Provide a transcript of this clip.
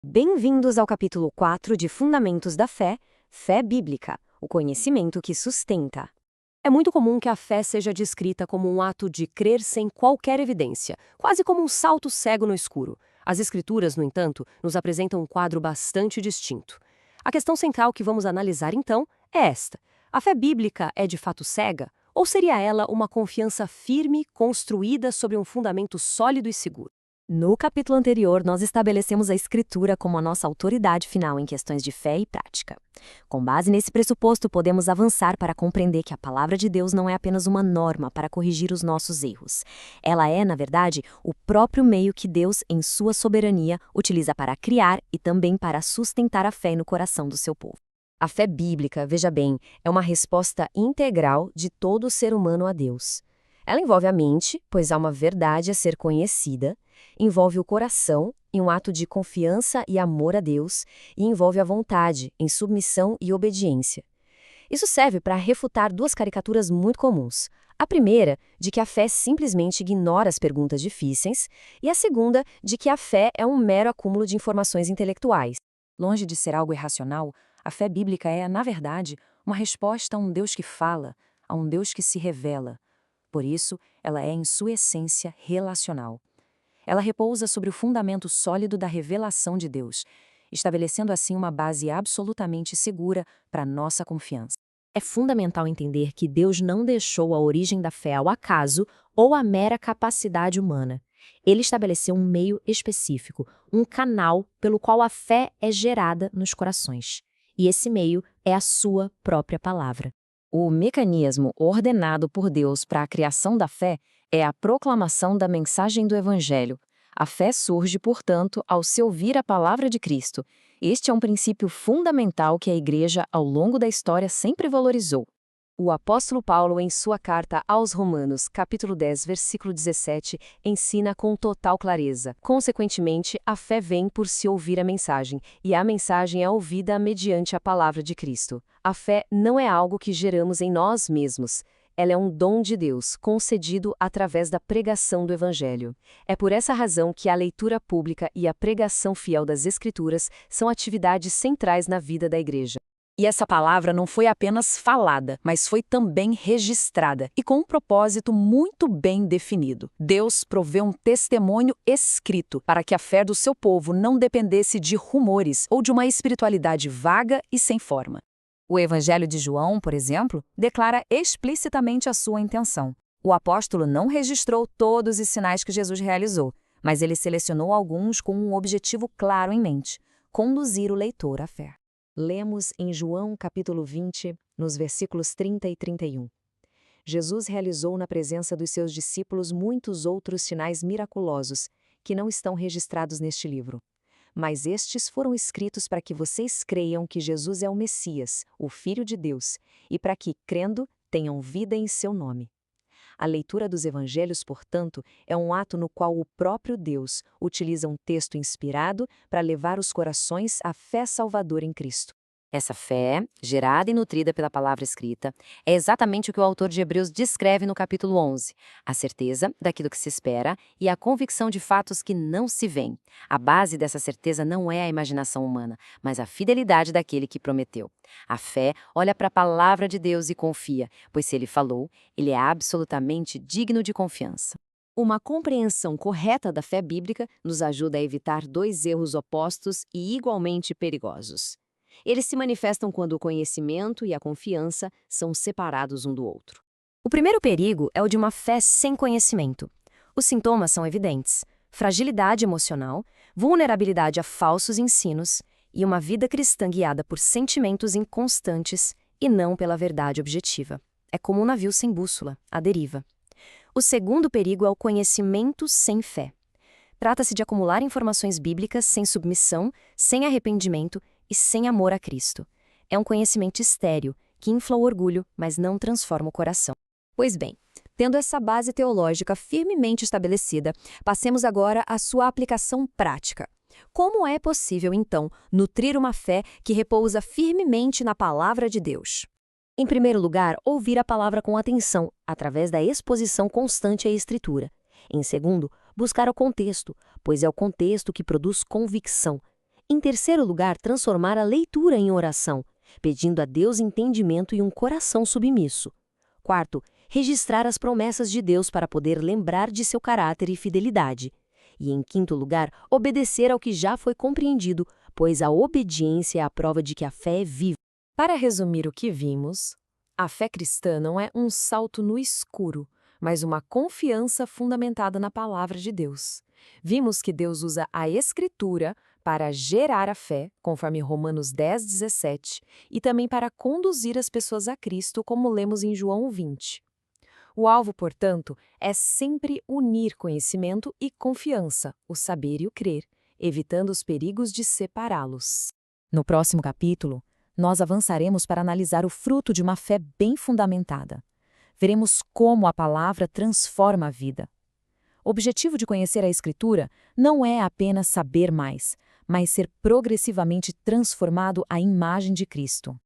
Bem-vindos ao capítulo 4 de Fundamentos da Fé, Fé Bíblica, o conhecimento que sustenta. É muito comum que a fé seja descrita como um ato de crer sem qualquer evidência, quase como um salto cego no escuro. As Escrituras, no entanto, nos apresentam um quadro bastante distinto. A questão central que vamos analisar, então, é esta: a fé bíblica é de fato cega? Ou seria ela uma confiança firme, construída sobre um fundamento sólido e seguro? No capítulo anterior, nós estabelecemos a Escritura como a nossa autoridade final em questões de fé e prática. Com base nesse pressuposto, podemos avançar para compreender que a palavra de Deus não é apenas uma norma para corrigir os nossos erros. Ela é, na verdade, o próprio meio que Deus, em sua soberania, utiliza para criar e também para sustentar a fé no coração do seu povo. A fé bíblica, veja bem, é uma resposta integral de todo ser humano a Deus. Ela envolve a mente, pois há uma verdade a ser conhecida, envolve o coração, em um ato de confiança e amor a Deus, e envolve a vontade, em submissão e obediência. Isso serve para refutar duas caricaturas muito comuns. A primeira, de que a fé simplesmente ignora as perguntas difíceis, e a segunda, de que a fé é um mero acúmulo de informações intelectuais. Longe de ser algo irracional, a fé bíblica é, na verdade, uma resposta a um Deus que fala, a um Deus que se revela. Por isso, ela é, em sua essência, relacional. Ela repousa sobre o fundamento sólido da revelação de Deus, estabelecendo assim uma base absolutamente segura para nossa confiança. É fundamental entender que Deus não deixou a origem da fé ao acaso ou à mera capacidade humana. Ele estabeleceu um meio específico, um canal pelo qual a fé é gerada nos corações. E esse meio é a sua própria palavra. O mecanismo ordenado por Deus para a criação da fé é a proclamação da mensagem do Evangelho. A fé surge, portanto, ao se ouvir a palavra de Cristo. Este é um princípio fundamental que a Igreja, ao longo da história, sempre valorizou. O apóstolo Paulo, em sua carta aos Romanos, capítulo 10, versículo 17, ensina com total clareza. Consequentemente, a fé vem por se ouvir a mensagem, e a mensagem é ouvida mediante a palavra de Cristo. A fé não é algo que geramos em nós mesmos. Ela é um dom de Deus, concedido através da pregação do Evangelho. É por essa razão que a leitura pública e a pregação fiel das Escrituras são atividades centrais na vida da Igreja. E essa palavra não foi apenas falada, mas foi também registrada, e com um propósito muito bem definido. Deus proveu um testemunho escrito para que a fé do seu povo não dependesse de rumores ou de uma espiritualidade vaga e sem forma. O Evangelho de João, por exemplo, declara explicitamente a sua intenção. O apóstolo não registrou todos os sinais que Jesus realizou, mas ele selecionou alguns com um objetivo claro em mente: conduzir o leitor à fé. Lemos em João capítulo 20, nos versículos 30 e 31. Jesus realizou na presença dos seus discípulos muitos outros sinais miraculosos, que não estão registrados neste livro. Mas estes foram escritos para que vocês creiam que Jesus é o Messias, o Filho de Deus, e para que, crendo, tenham vida em seu nome. A leitura dos evangelhos, portanto, é um ato no qual o próprio Deus utiliza um texto inspirado para levar os corações à fé salvadora em Cristo. Essa fé, gerada e nutrida pela palavra escrita, é exatamente o que o autor de Hebreus descreve no capítulo 11. A certeza daquilo que se espera e a convicção de fatos que não se veem. A base dessa certeza não é a imaginação humana, mas a fidelidade daquele que prometeu. A fé olha para a palavra de Deus e confia, pois se ele falou, ele é absolutamente digno de confiança. Uma compreensão correta da fé bíblica nos ajuda a evitar dois erros opostos e igualmente perigosos. Eles se manifestam quando o conhecimento e a confiança são separados um do outro. O primeiro perigo é o de uma fé sem conhecimento. Os sintomas são evidentes: fragilidade emocional, vulnerabilidade a falsos ensinos e uma vida cristã guiada por sentimentos inconstantes e não pela verdade objetiva. É como um navio sem bússola, à deriva. O segundo perigo é o conhecimento sem fé. Trata-se de acumular informações bíblicas sem submissão, sem arrependimento e sem amor a Cristo. É um conhecimento estéril, que infla o orgulho, mas não transforma o coração. Pois bem, tendo essa base teológica firmemente estabelecida, passemos agora à sua aplicação prática. Como é possível, então, nutrir uma fé que repousa firmemente na palavra de Deus? Em primeiro lugar, ouvir a palavra com atenção, através da exposição constante à Escritura. Em segundo, buscar o contexto, pois é o contexto que produz convicção. Em terceiro lugar, transformar a leitura em oração, pedindo a Deus entendimento e um coração submisso. Quarto, registrar as promessas de Deus para poder lembrar de seu caráter e fidelidade. E em quinto lugar, obedecer ao que já foi compreendido, pois a obediência é a prova de que a fé é viva. Para resumir o que vimos, a fé cristã não é um salto no escuro, mas uma confiança fundamentada na palavra de Deus. Vimos que Deus usa a Escritura para gerar a fé, conforme Romanos 10:17, e também para conduzir as pessoas a Cristo, como lemos em João 20. O alvo, portanto, é sempre unir conhecimento e confiança, o saber e o crer, evitando os perigos de separá-los. No próximo capítulo, nós avançaremos para analisar o fruto de uma fé bem fundamentada. Veremos como a palavra transforma a vida. O objetivo de conhecer a Escritura não é apenas saber mais, mas ser progressivamente transformado à imagem de Cristo.